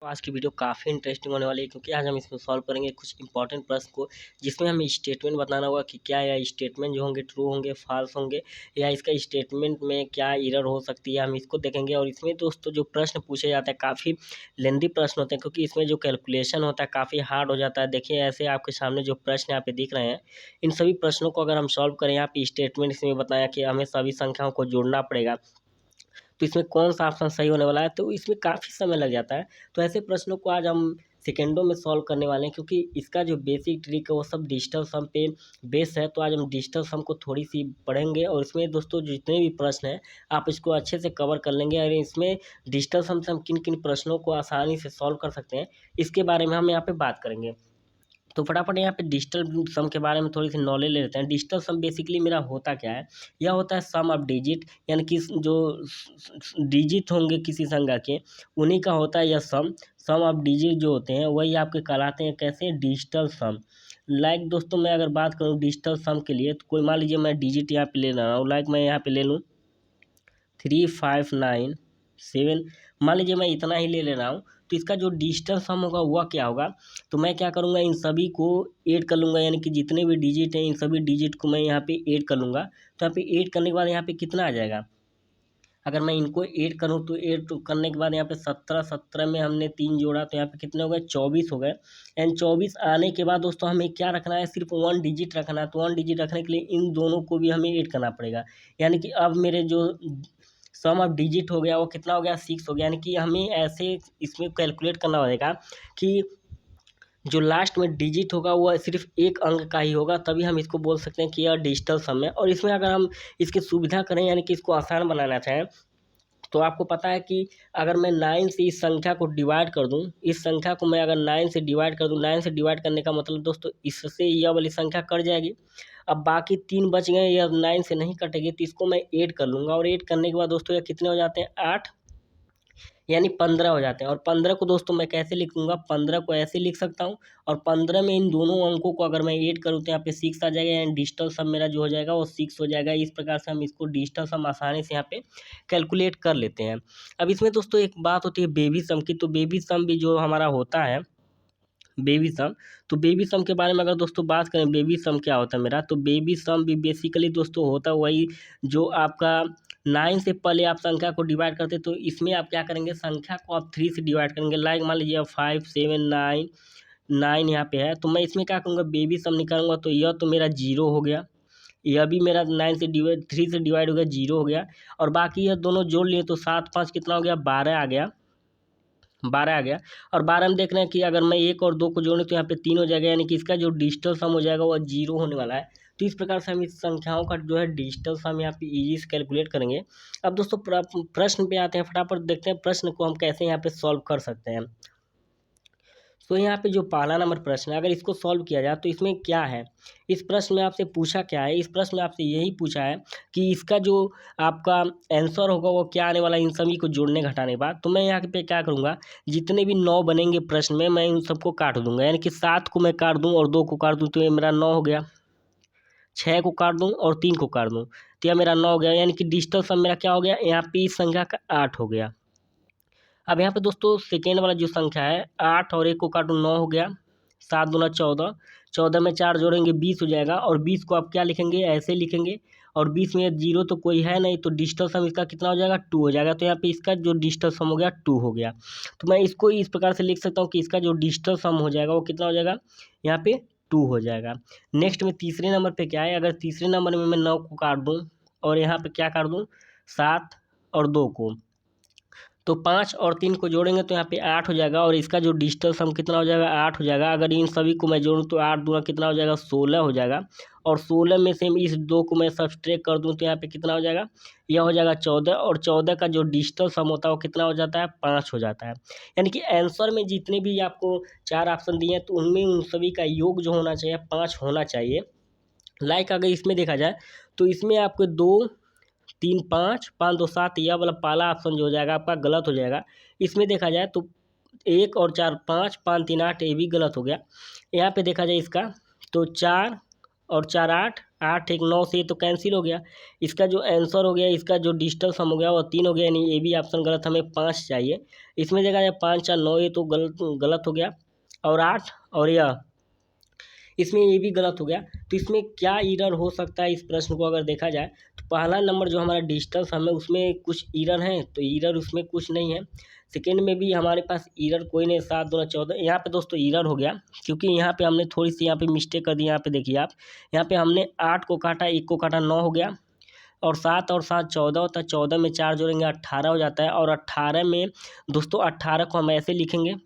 तो आज की वीडियो काफ़ी इंटरेस्टिंग होने वाली है क्योंकि आज हम इसमें सॉल्व करेंगे कुछ इंपॉर्टेंट प्रश्न को जिसमें हमें स्टेटमेंट बताना होगा कि क्या यह स्टेटमेंट जो होंगे ट्रू होंगे फॉल्स होंगे या इसका स्टेटमेंट में क्या एरर हो सकती है हम इसको देखेंगे। और इसमें दोस्तों जो प्रश्न पूछे जाते हैं काफ़ी लेंदी प्रश्न होते हैं क्योंकि इसमें जो कैलकुलेशन होता है काफ़ी हार्ड हो जाता है। देखिए ऐसे आपके सामने जो प्रश्न यहाँ पे दिख रहे हैं इन सभी प्रश्नों को अगर हम सॉल्व करें यहाँ पे स्टेटमेंट इसमें बताया कि हमें सभी संख्याओं को जोड़ना पड़ेगा, तो इसमें कौन सा ऑप्शन सही होने वाला है, तो इसमें काफ़ी समय लग जाता है। तो ऐसे प्रश्नों को आज हम सेकेंडों में सॉल्व करने वाले हैं क्योंकि इसका जो बेसिक ट्रिक है वो सब डिजिटल सम पे बेस है। तो आज हम डिजिटल सम को थोड़ी सी पढ़ेंगे और इसमें दोस्तों जितने भी प्रश्न हैं आप इसको अच्छे से कवर कर लेंगे। और इसमें डिजिटल सम से हम किन किन प्रश्नों को आसानी से सॉल्व कर सकते हैं इसके बारे में हम यहाँ पे बात करेंगे। तो फटाफट यहाँ पे डिजिटल सम के बारे में थोड़ी सी नॉलेज ले लेते हैं। डिजिटल सम बेसिकली मेरा होता क्या है, यह होता है सम ऑफ डिजिट, यानी कि जो डिजिट होंगे किसी संख्या के उन्हीं का होता है यह सम। सम ऑफ डिजिट जो होते हैं वही आपके कहलाते हैं कैसे, डिजिटल सम। लाइक दोस्तों मैं अगर बात करूँ डिजिटल सम के लिए तो कोई मान लीजिए मैं डिजिट यहाँ पे ले रहा हूँ, लाइक मैं यहाँ पे ले लूँ 3597, मान लीजिए मैं इतना ही ले रहा हूँ। तो इसका जो डिजिटल सम होगा वह क्या होगा, तो मैं क्या करूँगा इन सभी को ऐड कर लूँगा, यानी कि जितने भी डिजिट हैं इन सभी डिजिट को मैं यहाँ पे ऐड कर लूँगा। तो यहाँ पे ऐड करने के बाद यहाँ पे कितना आ जाएगा, अगर मैं इनको ऐड करूँ तो ऐड तो करने के बाद यहाँ पे 17 में हमने 3 जोड़ा तो यहाँ पे कितने हो गए, 24 हो गए। एंड 24 आने के बाद दोस्तों हमें क्या रखना है, सिर्फ 1 डिजिट रखना है। तो 1 डिजिट रखने के लिए इन दोनों को भी हमें ऐड करना पड़ेगा, यानी कि अब मेरे जो सम ऑफ डिजिट हो गया वो कितना हो गया, 6 हो गया। यानी कि हमें ऐसे इसमें कैलकुलेट करना पड़ेगा कि जो लास्ट में डिजिट होगा वह सिर्फ एक अंक का ही होगा, तभी हम इसको बोल सकते हैं कि यह डिजिटल सम है। और इसमें अगर हम इसकी सुविधा करें यानी कि इसको आसान बनाना चाहें तो आपको पता है कि अगर मैं 9 से इस संख्या को डिवाइड कर दूं, इस संख्या को मैं अगर 9 से डिवाइड कर दूं, 9 से डिवाइड करने का मतलब दोस्तों इससे यह वाली संख्या कट जाएगी। अब बाकी 3 बच गए, यह 9 से नहीं कटेगी, तो इसको मैं ऐड कर लूँगा। और ऐड करने के बाद दोस्तों ये कितने हो जाते हैं, 8 यानी 15 हो जाते हैं। और 15 को दोस्तों मैं कैसे लिखूँगा, 15 को ऐसे लिख सकता हूँ। और 15 में इन दोनों अंकों को अगर मैं ऐड करूँ तो यहाँ पे 6 आ जाएगा, यानी डिजिटल सम मेरा जो हो जाएगा वो 6 हो जाएगा। इस प्रकार से हम इसको डिजिटल सम आसानी से यहाँ पे कैलकुलेट कर लेते हैं। अब इसमें दोस्तों एक बात होती है बेबी सम की, तो बेबी सम भी जो हमारा होता है बेबी सम, तो बेबी सम के बारे में अगर दोस्तों बात करें बेबी सम क्या होता है मेरा, तो बेबी सम भी बेसिकली दोस्तों होता है वही जो आपका 9 से पहले आप संख्या को डिवाइड करते, तो इसमें आप क्या करेंगे, संख्या को आप 3 से डिवाइड करेंगे। लाइक मान लीजिए 5 7 9 9 यहाँ पे है, तो मैं इसमें क्या करूँगा बेबी सम निकालूंगा। तो यह तो मेरा 0 हो गया, यह भी मेरा 9 से डिवाइड 3 से डिवाइड हो गया, 0 हो गया। और बाकी यह दोनों जोड़ लिए तो 7 5 कितना हो गया, 12 आ गया, 12 आ गया। और 12 में देख रहे हैं कि अगर मैं 1 और 2 को जोड़ूँ तो यहाँ पे 3 हो जाएगा, यानी कि इसका जो डिजिटल सम हो जाएगा वह 0 होने वाला है। तो इस प्रकार से हम इस संख्याओं का जो है डिजिटल सम यहाँ पे ईजी से कैलकुलेट करेंगे। अब दोस्तों प्रश्न पे आते हैं, फटाफट देखते हैं प्रश्न को हम कैसे यहाँ पे सॉल्व कर सकते हैं। तो यहाँ पे जो पहला नंबर प्रश्न है अगर इसको सॉल्व किया जाए तो इसमें क्या है, इस प्रश्न में आपसे पूछा क्या है, इस प्रश्न में आपसे यही पूछा है कि इसका जो आपका आंसर होगा वो क्या आने वाला है इन सभी को जोड़ने घटाने के बाद। तो मैं यहाँ पे क्या करूँगा, जितने भी 9 बनेंगे प्रश्न में मैं इन सबको काट दूंगा, यानी कि 7 को मैं काट दूँ और 2 को काट दूँ तो ये मेरा 9 हो गया। 6 को काट दूँ और 3 को काट दूँ तो यह मेरा 9 हो गया, यानी कि डिजिटल सम मेरा क्या हो गया, यहाँ पे इस संख्या का 8 हो गया। अब यहाँ पे दोस्तों सेकेंड वाला जो संख्या है 8 और 1 को काटो 9 हो गया, 7 दूना 14, 14 में 4 जोड़ेंगे 20 हो जाएगा। और 20 को आप क्या लिखेंगे, ऐसे लिखेंगे। और 20 में 0 तो कोई है नहीं, तो डिजिटल सम इसका कितना हो जाएगा, 2 हो जाएगा। तो यहाँ पे इसका जो डिजिटल सम हो गया 2 हो गया। तो मैं इसको इस प्रकार से लिख सकता हूँ कि इसका जो डिजिटल सम हो जाएगा वो कितना हो जाएगा, यहाँ पे 2 हो जाएगा। नेक्स्ट में तीसरे नंबर पर क्या है, अगर तीसरे नंबर में मैं 9 को काट दूँ और यहाँ पर क्या काट दूँ 7 और 2 को, तो 5 और 3 को जोड़ेंगे तो यहाँ पे 8 हो जाएगा। और इसका जो डिजिटल सम कितना हो जाएगा, 8 हो जाएगा। अगर इन सभी को मैं जोड़ूँ तो 8 दूना कितना हो जाएगा, 16 हो जाएगा। और 16 में से इस 2 को मैं सब्सट्रैक्ट कर दूँ तो यहाँ पे कितना हो जाएगा, यह हो जाएगा 14। और 14 का जो डिजिटल सम होता है वो कितना हो जाता है, 5 हो जाता है। यानी कि आंसर में जितने भी आपको 4 ऑप्शन दिए हैं तो उनमें उन सभी का योग जो होना चाहिए 5 होना चाहिए। लाइक अगर इसमें देखा जाए तो इसमें आपको 2 3 5 5 2 7 यह वाला पहला ऑप्शन जो हो जाएगा आपका गलत हो जाएगा। इसमें देखा जाए तो 1 और 4 5 5 3 8 ये भी गलत हो गया। यहाँ पे देखा जाए इसका तो 4 और 4 8, 8 1 9 से ये तो कैंसिल हो गया। इसका जो आंसर हो गया, इसका जो डिजिटल सम हो गया वो 3 हो गया, यानी ये भी ऑप्शन गलत, हमें 5 चाहिए। इसमें देखा जाए 5 4 9, ये तो गलत गलत हो गया। और 8 और यह इसमें ये भी गलत हो गया। तो इसमें क्या एरर हो सकता है, इस प्रश्न को अगर देखा जाए तो पहला नंबर जो हमारा डिजिटल सम है उसमें कुछ एरर हैं, तो एरर उसमें कुछ नहीं है। सेकेंड में भी हमारे पास एरर कोई नहीं, 7 दूना 14, यहाँ पे दोस्तों एरर हो गया क्योंकि यहाँ पे हमने थोड़ी सी यहाँ पे मिस्टेक कर दी। यहाँ पे देखिए आप, यहाँ पे हमने 8 को काटा, 1 को काटा, 9 हो गया। और 7 और 7 14 होता है, 14 में 4 जोड़ेंगे 18 हो जाता है। और 18 में दोस्तों 18 को हम ऐसे लिखेंगे,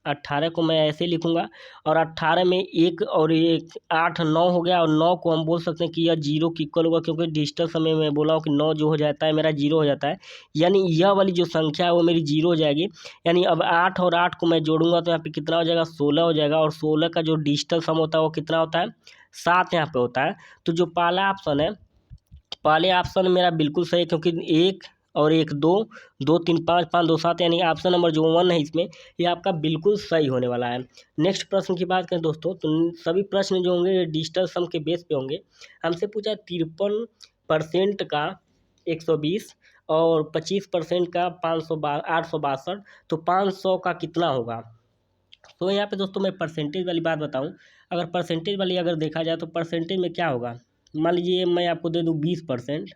18 को मैं ऐसे लिखूंगा। और 18 में एक और एक 8 9 हो गया, और 9 को हम बोल सकते हैं कि यह जीरो की इक्वल होगा, क्योंकि डिजिटल समय में बोला हूँ कि 9 जो हो जाता है मेरा जीरो हो जाता है, यानी यह वाली जो संख्या है वो मेरी जीरो हो जाएगी। यानी अब 8 और 8 को मैं जोड़ूंगा तो यहाँ पे कितना हो जाएगा, 16 हो जाएगा। और 16 का जो डिजिटल सम होता है वो कितना होता है, 7 यहाँ पे होता है। तो जो पहला ऑप्शन है, पहले ऑप्शन मेरा बिल्कुल सही है, क्योंकि एक और एक दो, 2 3 5 5 2 7, यानी ऑप्शन नंबर जो 1 है इसमें, ये आपका बिल्कुल सही होने वाला है। नेक्स्ट प्रश्न की बात करें दोस्तों, तो सभी प्रश्न जो होंगे ये डिजिटल सम के बेस पे होंगे। हमसे पूछा 53% का 120 और 25% का 862, तो 500 का कितना होगा। तो यहाँ पे दोस्तों मैं परसेंटेज वाली बात बताऊँ, अगर परसेंटेज वाली अगर देखा जाए तो परसेंटेज में क्या होगा, मान लीजिए मैं आपको दे दूँ 20%।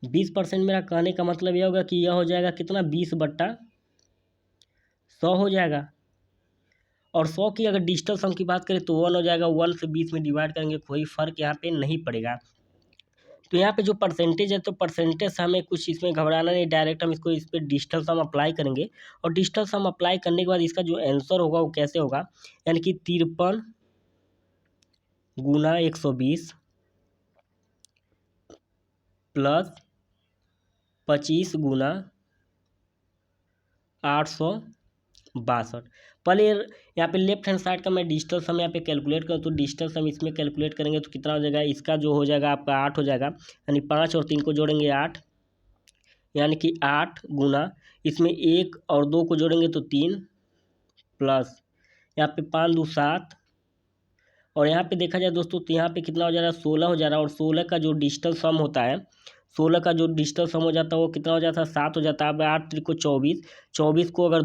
20% मेरा कहने का मतलब यह होगा कि यह हो जाएगा कितना, 20/100 हो जाएगा। और 100 की अगर डिजिटल सम की बात करें तो 1 हो जाएगा, 1 से 20 में डिवाइड करेंगे, कोई फर्क यहाँ पे नहीं पड़ेगा। तो यहाँ पे जो परसेंटेज है, तो परसेंटेज से हमें कुछ इसमें घबराना नहीं, डायरेक्ट हम इसको इस पर डिजिटल सम अप्लाई करेंगे। और डिजिटल सम अप्लाई करने के बाद इसका जो आंसर होगा वो कैसे होगा, यानी कि 53 गुना 120 प्लस 25 गुना 862। पहले यहाँ पे लेफ्ट हैंड साइड का मैं डिजिटल सम यहाँ पे कैलकुलेट करूँ, तो डिजिटल सम इसमें कैलकुलेट करेंगे तो कितना हो जाएगा, इसका जो हो जाएगा आपका 8 हो जाएगा, यानी 5 और 3 को जोड़ेंगे 8, यानी कि 8 गुना इसमें 1 और 2 को जोड़ेंगे तो 3, प्लस यहाँ पे 5 2 7। और यहाँ पे देखा जाए दोस्तों तो यहाँ पे कितना हो जा रहा है, 16 हो जा रहा है। और 16 का जो डिजिटल सम होता है, 16 का जो डिजिटल सम हो जाता है वो कितना हो जाता है, 7 हो जाता है। अब 8 3 को 24, 24 को अगर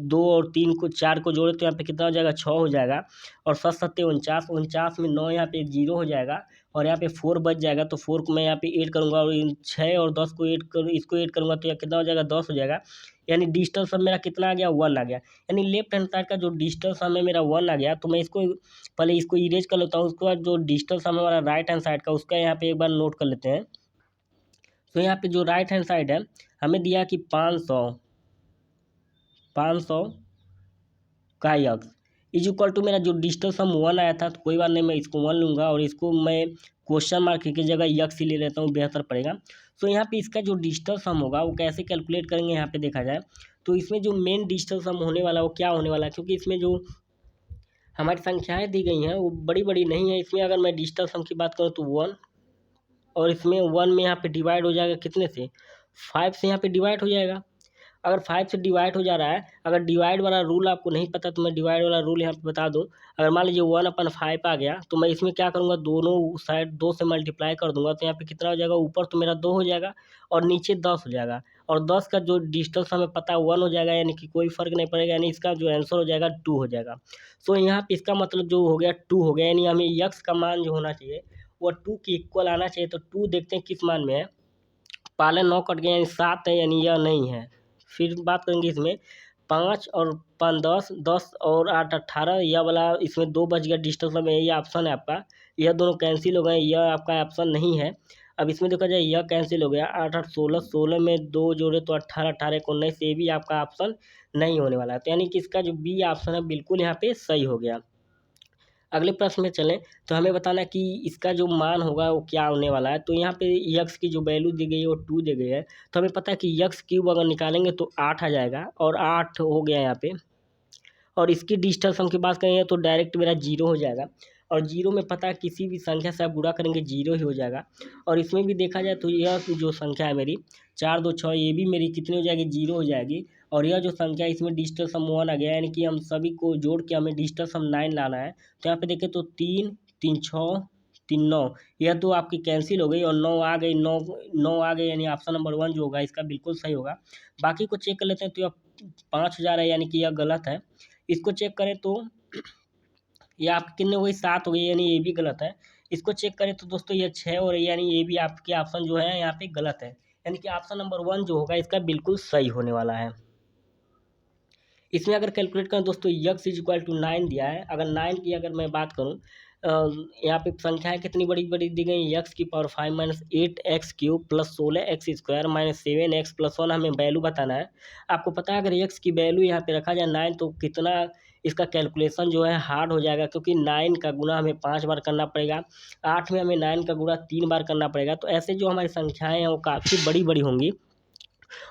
2 और 3 को 4 को जोड़े तो यहाँ पे कितना हो जाएगा, 6 हो जाएगा। और 7 7 49, 49 में 9 यहाँ पे 0 हो जाएगा, और यहाँ पे 4 बच जाएगा। तो 4 को मैं यहाँ पे ऐड करूँगा, और इन 6 और 10 को ऐड कर, इसको ऐड करूँगा तो यह कितना हो जाएगा, 10 हो जाएगा। यानी डिजिटल सम मेरा कितना आ गया, 1 आ गया। यानी लेफ्ट हैंड साइड का जो डिजिटल सम है मेरा 1 आ गया। तो मैं इसको पहले इसको इरेज कर लेता हूँ, उसके बाद जो डिजिटल सम है हमारा राइट हैंड साइड का, उसका यहाँ पे एक बार नोट कर लेते हैं। तो यहाँ पे जो राइट हैंड साइड है हमें दिया कि 500 का यक्स इज इक्वल टू, मेरा जो डिजिटल सम 1 आया था, तो कोई बात नहीं, मैं इसको 1 लूँगा और इसको मैं क्वेश्चन मार्क की जगह यक्स ही ले लेता हूँ, बेहतर पड़ेगा। तो यहाँ पे इसका जो डिजिटल सम होगा वो कैसे कैलकुलेट करेंगे, यहाँ पे देखा जाए तो इसमें जो मेन डिजिटल सम होने वाला है वो क्या होने वाला है, क्योंकि इसमें जो हमारी संख्याएं दी गई हैं वो बड़ी बड़ी नहीं है। इसमें अगर मैं डिजिटल सम की बात करूँ तो 1, और इसमें 1 में यहाँ पे डिवाइड हो जाएगा कितने से, 5 से यहाँ पे डिवाइड हो जाएगा। अगर 5 से डिवाइड हो जा रहा है, अगर डिवाइड वाला रूल आपको नहीं पता तो मैं डिवाइड वाला रूल यहाँ पे बता दूँ। अगर मान लीजिए 1/5 आ गया, तो मैं इसमें क्या करूँगा, दोनों साइड 2 से मल्टीप्लाई कर दूंगा, तो यहाँ पे कितना हो जाएगा, ऊपर तो मेरा 2 हो जाएगा और नीचे 10 हो जाएगा। और 10 का जो डिजिटल सम है पता 1 हो जाएगा, यानी कि कोई फर्क नहीं पड़ेगा, यानी इसका जो आंसर हो जाएगा 2 हो जाएगा। सो यहाँ पे इसका मतलब जो हो गया 2 हो गया, यानी हमें यक्स का मान जो होना चाहिए वो 2 के इक्वल आना चाहिए। तो 2 देखते हैं किस मान में है, पहले 9 कट गया, यानी 7 है, यानी यह नहीं है। फिर बात करेंगे इसमें 5 और 5 10, 10 और 8 18, यह वाला इसमें 2 बच गया डिजिटल सम में, ये ऑप्शन है आपका, यह दोनों कैंसिल हो गए, यह आपका ऑप्शन नहीं है। अब इसमें देखा जाए यह कैंसिल हो गया, 8 8 16, 16 में 2 जोड़े तो 18, 18 को 19, ये भी आपका ऑप्शन नहीं होने वाला है। तो यानी कि इसका जो बी ऑप्शन है बिल्कुल यहाँ पे सही हो गया। अगले प्रश्न में चलें तो हमें बताना कि इसका जो मान होगा वो क्या होने वाला है। तो यहाँ पे यक्स की जो वैल्यू दी गई है वो 2 दी गई है, तो हमें पता है कि यक्स क्यूब अगर निकालेंगे तो 8 आ जाएगा, और 8 हो गया यहाँ पे। और इसकी डिजिटल सम की बात करेंगे तो डायरेक्ट मेरा 0 हो जाएगा, और 0 में पता है किसी भी संख्या से आप गुणा करेंगे 0 ही हो जाएगा। और इसमें भी देखा जाए तो यह जो संख्या है मेरी 4 2 6, ये भी मेरी कितनी हो जाएगी, 0 हो जाएगी। और यह जो संख्या है इसमें डिजिटल सम 1 आ गया, यानी कि हम सभी को जोड़ के हमें डिजिटल सम 9 लाना है। तो यहाँ पे देखें तो 3 तीन छः, तीन नौ, यह दो आपकी कैंसिल हो गई और नौ आ गई, नौ नौ आ गई, यानी ऑप्शन नंबर वन जो होगा इसका बिल्कुल सही होगा। बाकी को चेक कर लेते हैं, तो यह 5,000 है, यानी कि यह गलत है। इसको चेक करें तो ये आपके कितने हो गई, 7 हो गई, यानी ये भी गलत है। इसको चेक करें तो दोस्तों ये 6 हो रही है, यानी ये भी आपके ऑप्शन जो है यहाँ पे गलत है। यानी कि ऑप्शन नंबर वन जो होगा इसका बिल्कुल सही होने वाला है। इसमें अगर कैलकुलेट करें दोस्तों, यक्स इज इक्वल टू 9 दिया है। अगर 9 की अगर मैं बात करूँ, यहाँ पे संख्याएं कितनी बड़ी बड़ी दी गई, यक्स की power 5 minus 8x³ plus 16x² minus 7x plus 1 हमें वैल्यू बताना है। आपको पता है अगर यक्स की वैल्यू यहाँ पे रखा जाए 9, तो कितना इसका कैलकुलेशन जो है हार्ड हो जाएगा, क्योंकि 9 का गुणा हमें 5 बार करना पड़ेगा, 8 में हमें 9 का गुणा 3 बार करना पड़ेगा। तो ऐसे जो हमारी संख्याएं हैं वो काफ़ी बड़ी बड़ी होंगी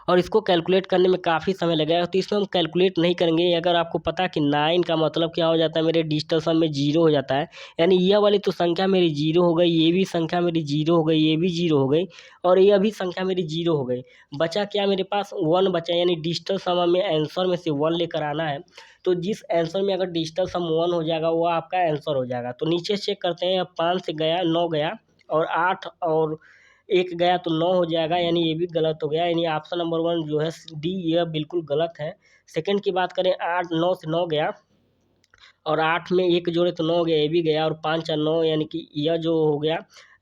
और इसको कैलकुलेट करने में काफ़ी समय लगेगा। तो इसमें हम कैलकुलेट नहीं करेंगे। अगर आपको पता है कि 9 का मतलब क्या हो जाता है, मेरे डिजिटल सम में 0 हो जाता है, यानी यह वाली तो संख्या मेरी 0 हो गई, ये भी संख्या मेरी 0 हो गई, ये भी 0 हो गई और यह भी संख्या मेरी 0 हो गई। बचा क्या मेरे पास, 1 बचा, यानी डिजिटल सम में आंसर में से 1 लेकर आना है। तो जिस आंसर में अगर डिजिटल सम 1 हो जाएगा वो आपका आंसर हो जाएगा। तो नीचे चेक करते हैं, 5 से गया 9 गया और 8 और 1 गया तो 9 हो जाएगा, यानी ये भी गलत हो गया। यानी ऑप्शन नंबर वन जो है डी, यह बिल्कुल गलत है। सेकंड की बात करें, 8 9 से 9 गया और 8 में 1 जोड़े तो 9 हो गया, ये भी गया और 5 और 9, यानी कि यह जो हो गया,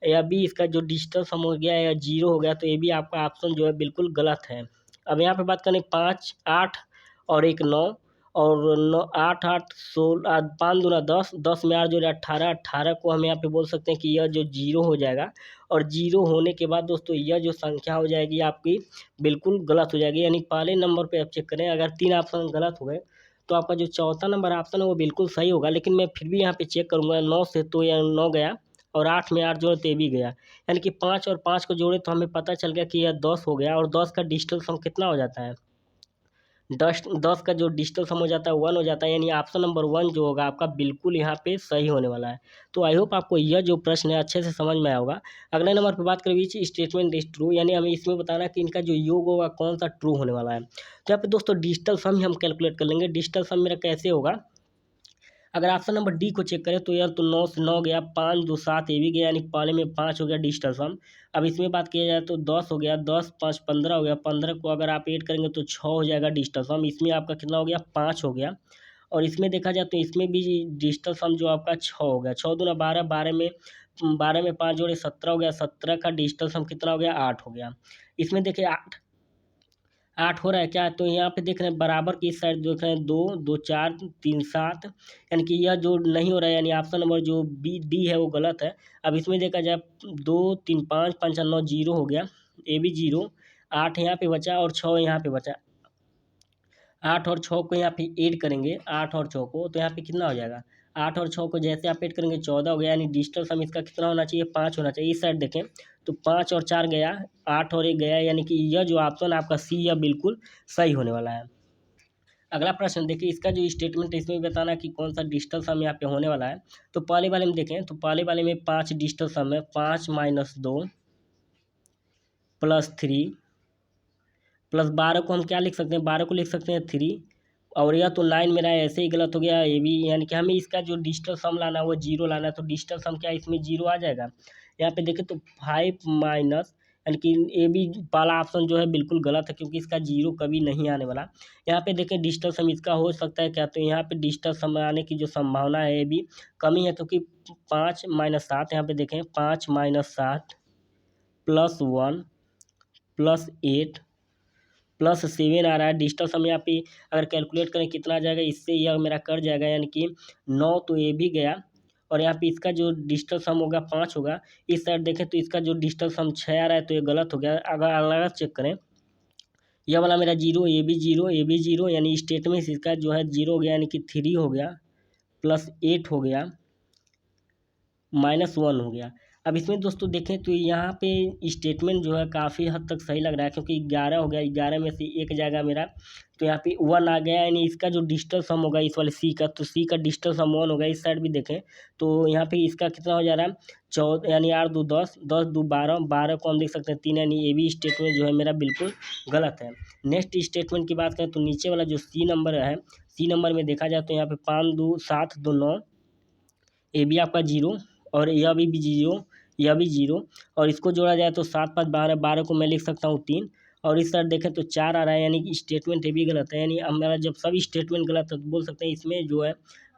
यह भी इसका जो डिजिटल सम हो गया या 0 हो गया। तो ये भी आपका ऑप्शन जो है बिल्कुल गलत है। अब यहाँ पे बात करें, 5 8 और 1 9 और 9 8 8 16, 5 दूना 10, 10 में 8 जोड़े 18, 18 को हम यहाँ पे बोल सकते हैं कि यह जो 0 हो जाएगा। और 0 होने के बाद दोस्तों यह जो संख्या हो जाएगी आपकी बिल्कुल गलत हो जाएगी। यानी पहले नंबर पे आप चेक करें, अगर 3 ऑप्शन गलत हो गए तो आपका जो चौथा नंबर ऑप्शन है वो बिल्कुल सही होगा। लेकिन मैं फिर भी यहाँ पे चेक करूँगा, 9 से तो यह 9 गया और 8 में 8 जोड़े तो ये भी गया, यानी कि 5 और 5 को जोड़े तो हमें पता चल गया कि यह 10 हो गया। और 10 का डिजिटल सम कितना हो जाता है, 10 का जो डिजिटल सम हो जाता है 1 हो जाता है। यानी ऑप्शन नंबर 1 जो होगा आपका बिल्कुल यहाँ पे सही होने वाला है। तो आई होप आपको यह जो प्रश्न है अच्छे से समझ में आया होगा। अगले नंबर पे बात करें, विच स्टेटमेंट इज ट्रू, यानी हमें इसमें बताना है कि इनका जो योग होगा कौन सा ट्रू होने वाला है। तो यहाँ पे दोस्तों डिजिटल सम ही हम कैलकुलेट कर लेंगे। डिजिटल सम मेरा कैसे होगा, अगर ऑप्शन नंबर डी को चेक करें तो यार तो 9 से 9 गया, 5 2 7 ये भी गया, यानी पहले में 5 हो गया डिजिटल सम। अब इसमें बात किया जाए तो 10 हो गया, 10 5 15 हो गया, 15 को अगर आप ऐड करेंगे तो 6 हो जाएगा डिजिटल सम। इसमें आपका कितना हो गया, 5 हो गया। और इसमें देखा जाए तो इसमें भी डिजिटल सम जो आपका 6 हो गया, 6 दूना 12, 12 में 5 जोड़े 17 हो गया, 17 का डिजिटल सम कितना हो गया, 8 हो गया। इसमें देखिए 8 हो रहा है क्या, तो यहाँ पे देख रहे हैं बराबर की इस साइड देख रहे हैं 2 2 4 3 7, यानी कि यह जो नहीं हो रहा है, यानी ऑप्शन नंबर जो बी डी है वो गलत है। अब इसमें देखा जाए 2 3 5 5 9 0 हो गया, ए भी 0, 8 यहाँ पे बचा और 6 यहाँ पे बचा। 8 और 6 को यहाँ पे ऐड करेंगे, 8 और 6 को तो यहाँ पे कितना हो जाएगा, 8 और 6 को जैसे आप ऐड करेंगे 14 हो गया। यानी डिजिटल सम इसका कितना होना चाहिए, 5 होना चाहिए। इस साइड देखें तो 5 और 4 गया, 8 और 1 गया, यानी कि यह जो ऑप्शन आपका सी यह बिल्कुल सही होने वाला है। अगला प्रश्न देखिए, इसका जो स्टेटमेंट है इसमें भी बताना कि कौन सा डिजिटल सम यहाँ पे होने वाला है। तो पहले वाले में देखें तो पहले वाले में 5 डिजिटल सम है, 5 माइनस 2 प्लस 3 प्लस 12 को हम क्या लिख सकते हैं, 12 को लिख सकते हैं 3। और यह तो 9 मेरा ऐसे ही गलत हो गया, ये भी, यानी कि हमें इसका जो डिजिटल सम लाना है वो 0 लाना है। तो डिजिटल सम क्या इसमें 0 आ जाएगा। यहाँ पे देखें तो 5 माइनस, यानी कि ये भी पहला ऑप्शन जो है बिल्कुल गलत है, क्योंकि इसका 0 कभी नहीं आने वाला। यहाँ पे देखें डिजिटल सम इसका हो सकता है क्या, तो यहाँ पे डिजिटल सम आने की जो संभावना है ये भी कमी है, क्योंकि 5 माइनस 7, यहाँ पे देखें 5 माइनस 7 प्लस 1 प्लस 8 प्लस 7 आ रहा है। डिजिटल सम यहाँ पे अगर कैलकुलेट करें कितना आ जाएगा, इससे यह मेरा कट जाएगा, यानी कि 9 तो ये भी गया। और यहाँ पे इसका जो डिजिटल सम होगा 5 होगा। इस साइड देखें तो इसका जो डिजिटल सम 6 आ रहा है, तो ये गलत हो गया। अगर अलग चेक करें, यह वाला मेरा 0, ये भी 0, ये भी 0, यानी स्टेटमेंट इसका जो है 0 हो गया, यानी कि 3 हो गया प्लस 8 हो गया -1 हो गया। अब इसमें दोस्तों देखें तो यहाँ पे स्टेटमेंट जो है काफ़ी हद तक सही लग रहा है, क्योंकि 11 हो गया, 11 में से 1 जाएगा मेरा, तो यहाँ पे 1 आ गया। यानी इसका जो डिजिटल सम होगा इस वाले सी का, तो सी का डिजिटल सम 1 होगा। इस साइड भी देखें तो यहाँ पे इसका कितना हो जा रहा है, 14, यानी 8 2 10, 10 2 12, 12 को हम देख सकते हैं 3, यानी ये भी स्टेटमेंट जो है मेरा बिल्कुल गलत है। नेक्स्ट स्टेटमेंट की बात करें तो नीचे वाला जो सी नंबर है, सी नंबर में देखा जाए तो यहाँ पे 5 2 7 2 9, ये भी आपका 0, और यह भी जीरो, यह भी जीरो, और इसको जोड़ा जाए तो 7 5 12, 12 को मैं लिख सकता हूँ 3, और इस तरह देखें तो 4 आ रहा है, यानी कि स्टेटमेंट ये भी गलत है। यानी हमारा जब सब स्टेटमेंट गलत है तो बोल सकते हैं इसमें जो है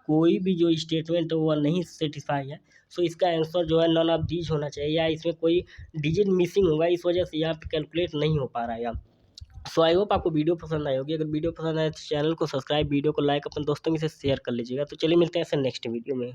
कोई भी जो स्टेटमेंट है वो नहीं सेटिस्फाई है। सो इसका आंसर जो है नन ऑफ दीज होना चाहिए, या इसमें कोई डिजिट मिसिंग होगा, इस वजह से यहाँ पे कैलकुलेट नहीं हो पा रहा है यहाँ। सो आई होप आपको वीडियो पसंद आई होगी। अगर वीडियो पसंद आए तो चैनल को सब्सक्राइब, वीडियो को लाइक, अपने दोस्तों के साथ शेयर कर लीजिएगा। तो चलिए मिलते हैं ऐसे नेक्स्ट वीडियो में।